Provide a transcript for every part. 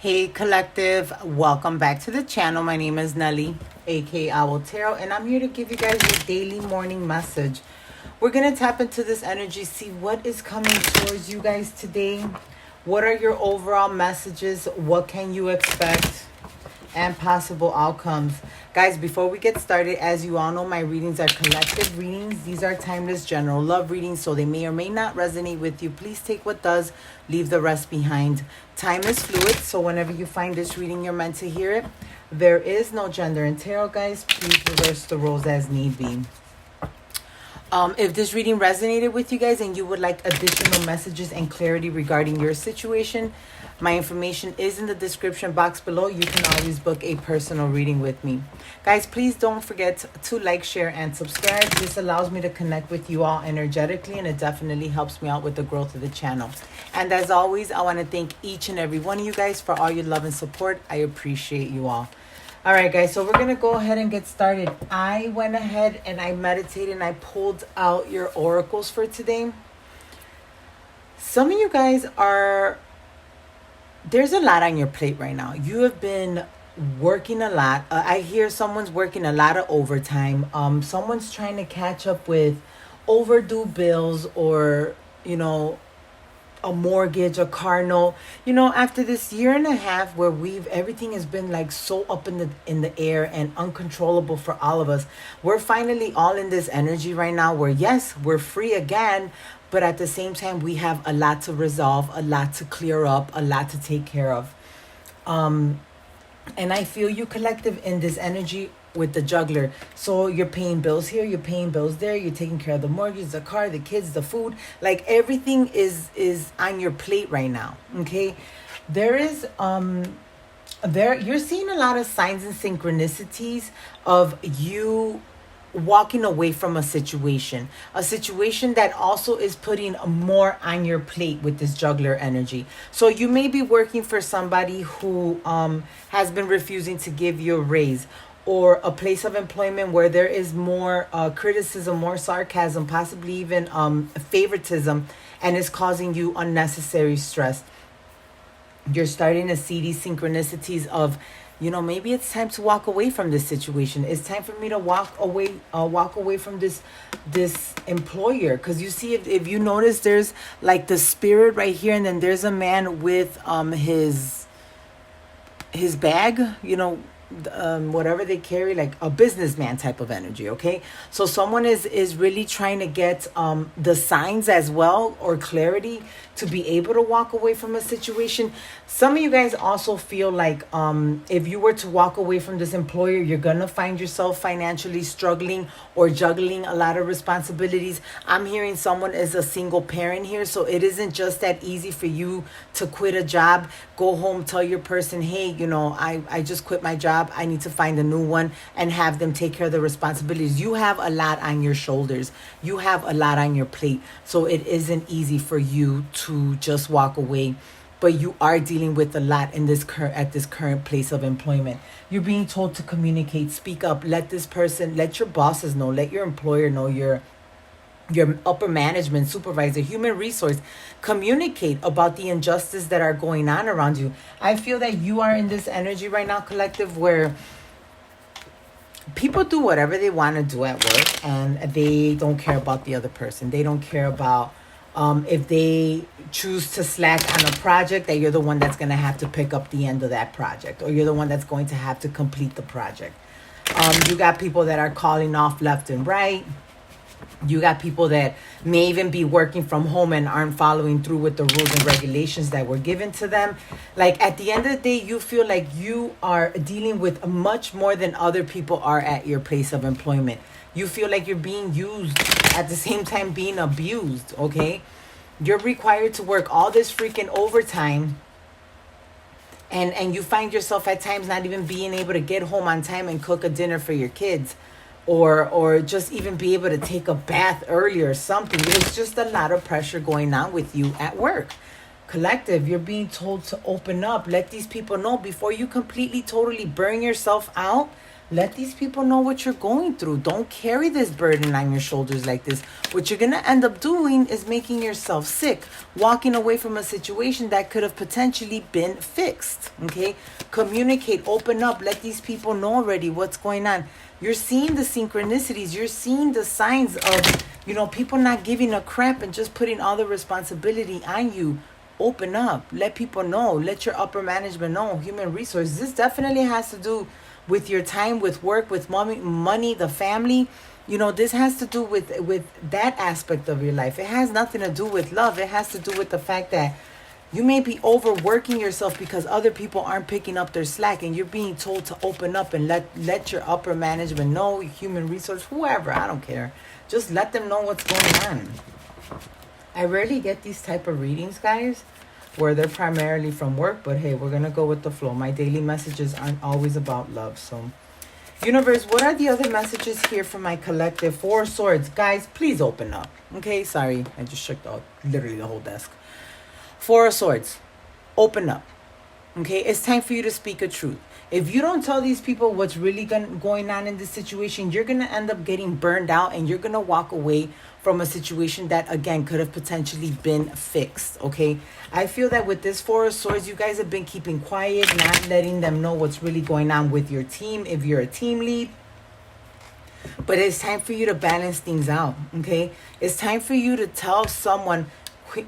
Hey collective, welcome back to the channel. My name is Nelly, aka Owltarot, and I'm here to give you guys your daily morning message. We're going to tap into this energy, see what is coming towards you guys today. What are your overall messages? What can you expect? And possible outcomes. Guys, before we get started, as you all know, my readings are collective readings. These are timeless general love readings, so they may or may not resonate with you. Please take what does, leave the rest behind. Time is fluid, so whenever you find this reading, you're meant to hear it. There is no gender in tarot, guys. Please reverse the roles as need be. If this reading resonated with you guys and you would like additional messages and clarity regarding your situation, my information is in the description box below. You can always book a personal reading with me. Guys, please don't forget to like, share, and subscribe. This allows me to connect with you all energetically, and it definitely helps me out with the growth of the channel. And as always, I want to thank each and every one of you guys for all your love and support. I appreciate you all. All right, guys, so we're going to go ahead and get started. I went ahead and I meditated and I pulled out your oracles for today. Some of you guys there's a lot on your plate right now. You have been working a lot. I hear someone's working a lot of overtime. Someone's trying to catch up with overdue bills or, a mortgage, a car note. After this year and a half where everything has been like so up in the air and uncontrollable for all of us, we're finally all in this energy right now where yes, we're free again, but at the same time we have a lot to resolve, a lot to clear up, a lot to take care of. And I feel you collective in this energy with the juggler. So you're paying bills here, you're paying bills there, you're taking care of the mortgage, the car, the kids, the food. Like everything is on your plate right now. Okay. You're seeing a lot of signs and synchronicities of you walking away from a situation that also is putting more on your plate with this juggler energy. So you may be working for somebody who has been refusing to give you a raise, or a place of employment where there is more criticism, more sarcasm, possibly even favoritism, and is causing you unnecessary stress. You're starting to see these synchronicities of, maybe it's time to walk away from this situation. It's time for me to walk away from this employer. Because you see, if you notice, there's like the spirit right here, and then there's a man with his bag, whatever they carry, like a businessman type of energy. Okay, so someone is really trying to get the signs as well, or clarity to be able to walk away from a situation. Some of you guys also feel like if you were to walk away from this employer, you're gonna find yourself financially struggling or juggling a lot of responsibilities. I'm hearing someone is a single parent here, so it isn't just that easy for you to quit a job, go home, tell your person, hey, I just quit my job, I need to find a new one, and have them take care of the responsibilities. You have a lot on your shoulders. You have a lot on your plate. So it isn't easy for you to just walk away, but you are dealing with a lot in this current place of employment. You're being told to communicate, speak up, let your bosses know, let your employer know, your upper management, supervisor, human resource, communicate about the injustice that are going on around you. I feel that you are in this energy right now, collective, where people do whatever they want to do at work, and they don't care about the other person. They don't care about if they choose to slack on a project, that you're the one that's going to have to pick up the end of that project, or you're the one that's going to have to complete the project. You got people that are calling off left and right. You got people that may even be working from home and aren't following through with the rules and regulations that were given to them. Like at the end of the day, you feel like you are dealing with much more than other people are at your place of employment. You feel like you're being used at the same time being abused, okay? You're required to work all this freaking overtime, and you find yourself at times not even being able to get home on time and cook a dinner for your kids, or just even be able to take a bath early or something. There's just a lot of pressure going on with you at work. Collective, you're being told to open up. Let these people know before you completely, totally burn yourself out. Let these people know what you're going through. Don't carry this burden on your shoulders like this. What you're going to end up doing is making yourself sick, walking away from a situation that could have potentially been fixed. Okay? Communicate, open up, let these people know already what's going on. You're seeing the synchronicities. You're seeing the signs of, people not giving a crap and just putting all the responsibility on you. Open up. Let people know. Let your upper management know. Human resources. This definitely has to do with your time, with work, with money, the family. This has to do with that aspect of your life. It has nothing to do with love. It has to do with the fact that you may be overworking yourself because other people aren't picking up their slack, and you're being told to open up and let your upper management know, human resource, whoever, I don't care. Just let them know what's going on. I rarely get these type of readings, guys, where they're primarily from work, but hey, we're going to go with the flow. My daily messages aren't always about love. So, universe, what are the other messages here for my collective? Four of Swords. Guys, please open up. Okay, sorry. I just shook literally the whole desk. Four of Swords. Open up. Okay, it's time for you to speak a truth. If you don't tell these people what's really going on in this situation, you're going to end up getting burned out, and you're going to walk away from a situation that, again, could have potentially been fixed. Okay, I feel that with this Four of Swords, you guys have been keeping quiet, not letting them know what's really going on with your team if you're a team lead. But it's time for you to balance things out. Okay, it's time for you to tell someone,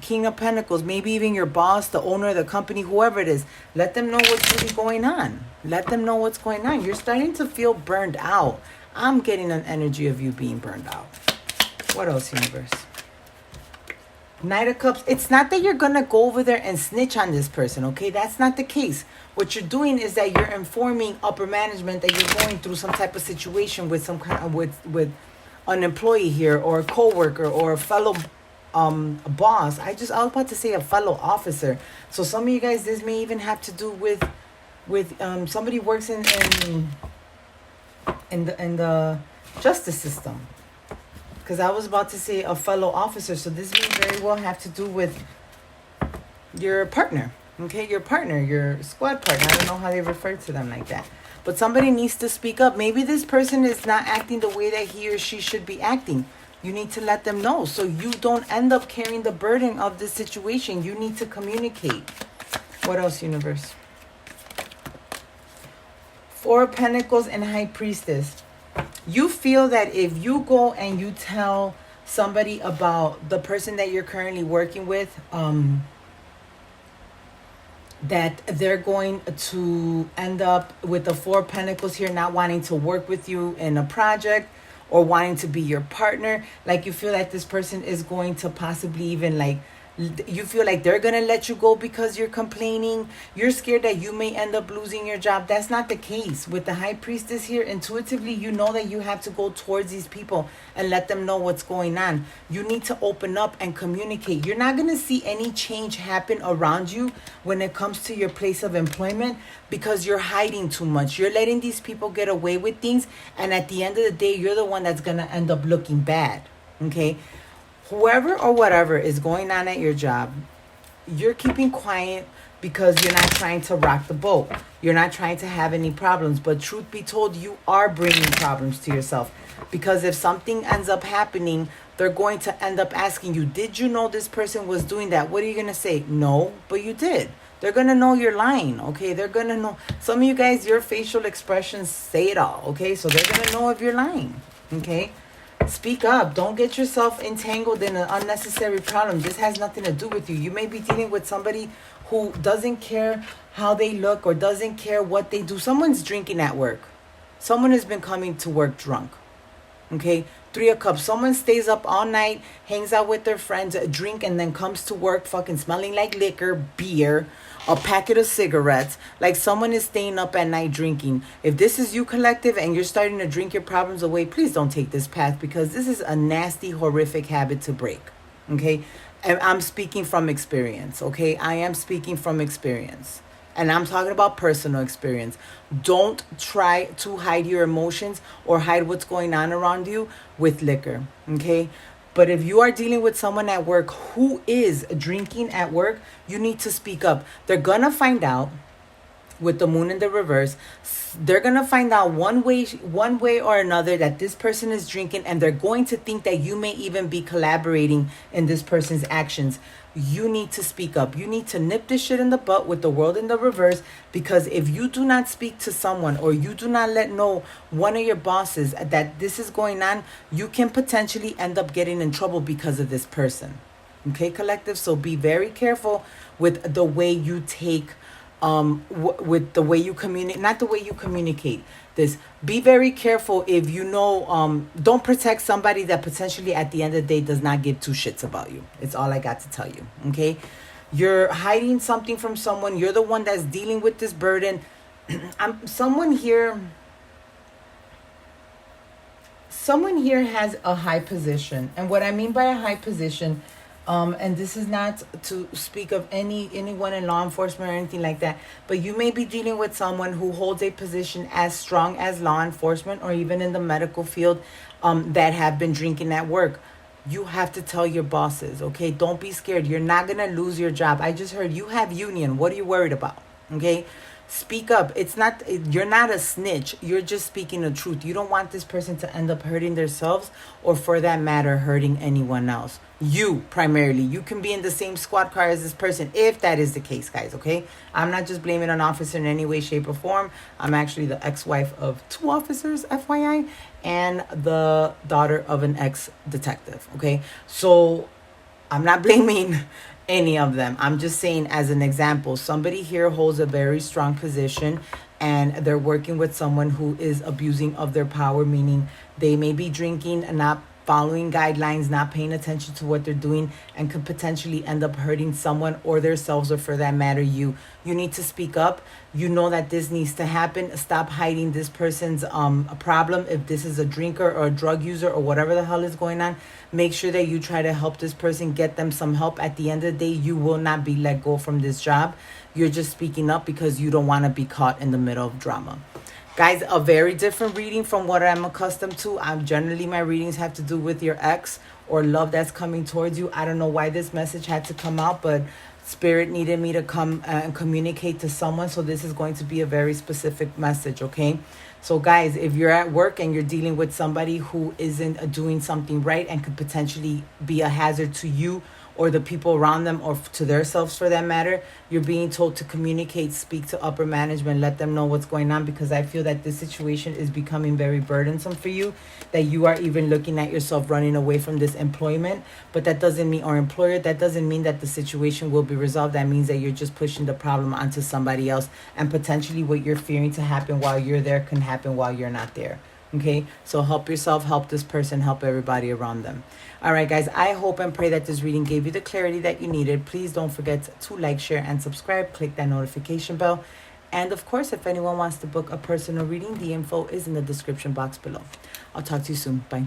King of Pentacles, maybe even your boss, the owner of the company, whoever it is. Let them know what's really going on. Let them know what's going on. You're starting to feel burned out. I'm getting an energy of you being burned out. What else, universe? Knight of Cups. It's not that you're going to go over there and snitch on this person, okay? That's not the case. What you're doing is that you're informing upper management that you're going through some type of situation with some kind of, with an employee here, or a coworker, or a fellow boss. I was about to say a fellow officer. So some of you guys, this may even have to do with somebody works in the justice system, because I was about to say a fellow officer. So this may very well have to do with your partner. Okay, your partner, your squad partner. I don't know how they refer to them like that, but somebody needs to speak up. Maybe this person is not acting the way that he or she should be acting. You need to let them know so you don't end up carrying the burden of this situation. You need to communicate. What else, universe? Four of Pentacles and High Priestess. You feel that if you go and you tell somebody about the person that you're currently working with, that they're going to end up with the Four of Pentacles here, not wanting to work with you in a project, or wanting to be your partner. Like, you feel like this person is going to possibly even, like, you feel like they're going to let you go because you're complaining. You're scared that you may end up losing your job. That's not the case. With the High Priestess here, intuitively, you know that you have to go towards these people and let them know what's going on. You need to open up and communicate. You're not going to see any change happen around you when it comes to your place of employment, because you're hiding too much. You're letting these people get away with things, and at the end of the day, you're the one that's going to end up looking bad. Okay? Whoever or whatever is going on at your job, you're keeping quiet because you're not trying to rock the boat. You're not trying to have any problems. But truth be told, you are bringing problems to yourself. Because if something ends up happening, they're going to end up asking you, did you know this person was doing that? What are you going to say? No, but you did. They're going to know you're lying, okay? They're going to know. Some of you guys, your facial expressions say it all, okay? So they're going to know if you're lying, okay? Speak up. Don't get yourself entangled in an unnecessary problem. This has nothing to do with you. You may be dealing with somebody who doesn't care how they look or doesn't care what they do. Someone's drinking at work. Someone has been coming to work drunk. Okay? Three of Cups. Someone stays up all night, hangs out with their friends, drink, and then comes to work fucking smelling like liquor, beer, a packet of cigarettes. Like, someone is staying up at night drinking. If this is you, collective, and you're starting to drink your problems away, please don't take this path, because this is a nasty, horrific habit to break. Okay? And I'm speaking from experience. Okay? I am speaking from experience. And I'm talking about personal experience. Don't try to hide your emotions or hide what's going on around you with liquor. Okay? But if you are dealing with someone at work who is drinking at work, you need to speak up. They're going to find out. with the moon in the reverse. They're gonna find out one way or another that this person is drinking, and they're going to think that you may even be collaborating in this person's actions. You need to speak up. You need to nip this shit in the butt with the world in the reverse, because if you do not speak to someone, or you do not let know one of your bosses that this is going on, you can potentially end up getting in trouble because of this person. Okay, collective? So be very careful with the way you take with the way you communicate, not the way you communicate this. Be very careful if you know, don't protect somebody that potentially at the end of the day does not give two shits about you. It's all I got to tell you. Okay, you're hiding something from someone. You're the one that's dealing with this burden. Someone here has a high position, and what I mean by a high position, and this is not to speak of anyone in law enforcement or anything like that, but you may be dealing with someone who holds a position as strong as law enforcement, or even in the medical field, that have been drinking at work. You have to tell your bosses, okay? Don't be scared. You're not going to lose your job. I just heard you have union. What are you worried about? Okay? Speak up. You're not a snitch. You're just speaking the truth. You don't want this person to end up hurting themselves, or for that matter, hurting anyone else. You, primarily. You can be in the same squad car as this person, if that is the case, guys, okay? I'm not just blaming an officer in any way, shape, or form. I'm actually the ex-wife of 2 officers, FYI, and the daughter of an ex-detective, okay? So I'm not blaming any of them. I'm just saying, as an example, somebody here holds a very strong position, and they're working with someone who is abusing of their power, meaning they may be drinking and not following guidelines, not paying attention to what they're doing, and could potentially end up hurting someone or themselves, or for that matter, you. You need to speak up. You know that this needs to happen. Stop hiding this person's problem. If this is a drinker or a drug user or whatever the hell is going on, make sure that you try to help this person, get them some help. At the end of the day, you will not be let go from this job. You're just speaking up because you don't want to be caught in the middle of drama. Guys, a very different reading from what I'm accustomed to. Generally, my readings have to do with your ex or love that's coming towards you. I don't know why this message had to come out, but Spirit needed me to come and communicate to someone. So this is going to be a very specific message, okay? So guys, if you're at work and you're dealing with somebody who isn't doing something right and could potentially be a hazard to you or the people around them, or to themselves for that matter, you're being told to communicate, speak to upper management, let them know what's going on, because I feel that this situation is becoming very burdensome for you, that you are even looking at yourself running away from this employment. But that doesn't mean, or employer, that doesn't mean that the situation will be resolved. That means that you're just pushing the problem onto somebody else, and potentially what you're fearing to happen while you're there can happen while you're not there. Okay, so help yourself, help this person, help everybody around them. All right, guys, I hope and pray that this reading gave you the clarity that you needed. Please don't forget to like, share, and subscribe. Click that notification bell. And of course, if anyone wants to book a personal reading, the info is in the description box below. I'll talk to you soon. Bye.